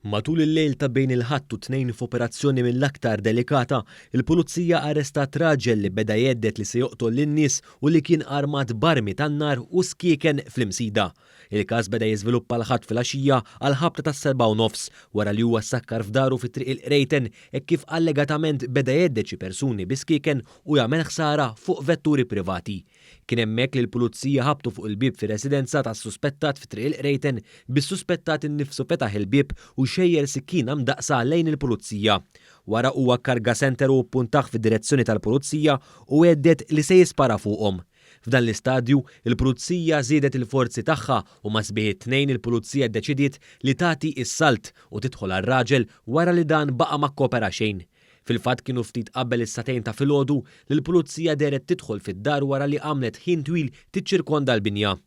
Matul il-lejl ta' bejn il-Ħadd u Tnejn f'operazzjoni mill-aktar delikata, il-pulizija arrestat raġel li beda jeddet li se joqtol lin-nies u li kien armat barmi tan-nar u skieken fl-imsida. Il-każ beda jiżviluppa l-ħadd fil-għaxija għal ħabta tas-7:30 wara li huwa sakkar f'daru fit-triq il-Qrejten hekk kif allegatament beda jeddet xi persuni bi skieken u jagħmel ħsara fuq vetturi privati. Kien hemmhekk li l-pulizija ħabtu fuq il-bib fir-residenza tas-suspettat fit-triq il-Qrejten bis-suspettat innifsu fetaħ il-bib u xejjer sikkina mdaqsa lejn il-pulizija. Wara huwa karga senter u puntaħ fid-direzzjoni tal-pulizija u għeddet li se jispara fuqhom. F'dan l-istadju, il-pulizija żiedet il-forzi tagħha u ma sbieħ tnejn il-pulizija ddeċidiet li tagħti is-salt u tidħol għar-raġel wara li dan baqa' ma kkopera xejn. Fil-fatt kienu ftit qabel is-satejn ta' filgħodu li l-pulizija deret tidħol fid-dar wara li għamlet ħin twil tiċċirkonda l-binja.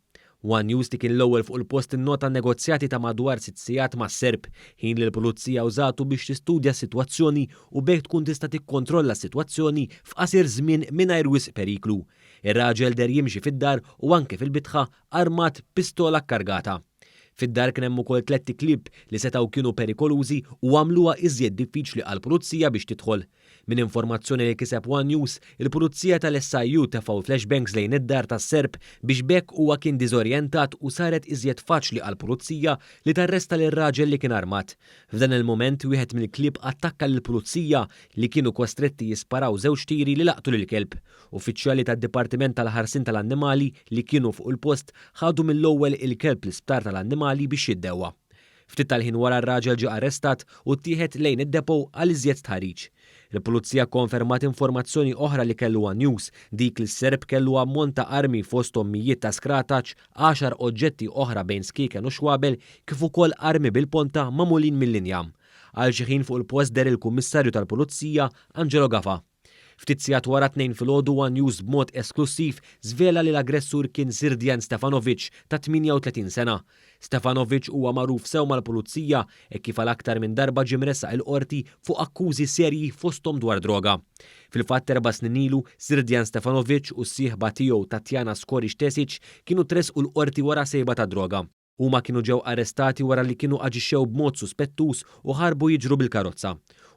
One News li kien l-ewwel fuq il-post innota negozjati ta' madwar 6 sigħat mas-Serb, ħin li l-pulizija użatu biex tistudja s-sitwazzjoni u bejn tkun tista' tikkontrolla s-sitwazzjoni f'qasir żmien mingħajr wisq periklu. Ir-raġel der jimxi fid-dar u anke fil-bitħa armat pistola kkargata. Fid-dar kien hemm ukoll 3 klieb li setgħu kienu perikolużi u għamluha iżjed diffiċli għall-pulizija biex tidħol. Min informazzjoni li kiseb One News, il-pulizija tal-SIU tefgħu flashbangs lejn id-dar tas-Serb biex bekk huwa kien diżorjentat u saret iżjed faċli għall-pulizija li tarresta lir-raġel li kien armat. F'dan il-mument wieħed mill-klieb attakka lill-pulizija li kienu kostretti jisparaw żewġ tiri li laqtu lill-kelb. Uffiċjali tad-Dipartiment tal-Ħarsin tal-Annimali li kienu fuq il-post ħadu mill-ewwel il-kelb l-isptar tal-annimali biex jiddewwa. Ftit tal-ħin wara r-raġel ġie arrestat u ttieħed lejn id-depo għal iżjed tħarriġ. Il-pulizija konfermat informazzjoni oħra li kellu One News, dik li s-Serb kellu ammont ta' armi fosthom mijiet ta' skrataġġ, 10 oġġetti oħra bejn skieken u xwabel kif ukoll armi bil-ponta magħmulin mill-injam. Għal xi ħin fuq il-post der il-Kummissarju tal-Pulizija Angelo Gafa. Ftit sigħat wara 2 filgħodu One News b'mod esklusiv żvela li l-aggressur kien Srdjan Stefanovic ta' 38 sena. Stefanovic huwa magħruf sew mal-pulizija hekk kif għal aktar minn darba ġie mressaq il-qorti fuq akkużi serji fosthom dwar droga. Fil-fatt 4 snin ilu, Srdjan Stefanovic u s-sieħba tiegħu Tatjana Skoric Tesic kienu tresqu l-qorti wara sejba ta' droga. Huma kienu ġew arrestati wara li kienu aġixxew b'mod suspettuż u ħarbu jiġru bil-karozza.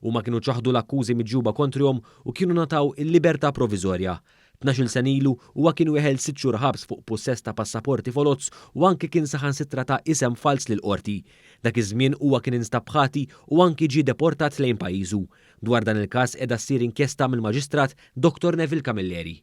Huma kienu ċaħdu l-akkużi miġġuba kontrihom u kienu nataw il-libertà proviżorja. 12 sen ilu huwa kien weħel 6 xhur ħabs fuq possess ta' passaporti folozz u anke kien saħansitra ta' isem fals lil qorti. Dak iż-żmien huwa kien instab ħati u anke ġie deportat lejn pajjiżu. Dwar dan il-każ qiegħda ssir inkjesta mill-Maġistrat Dr. Neville Camilleri.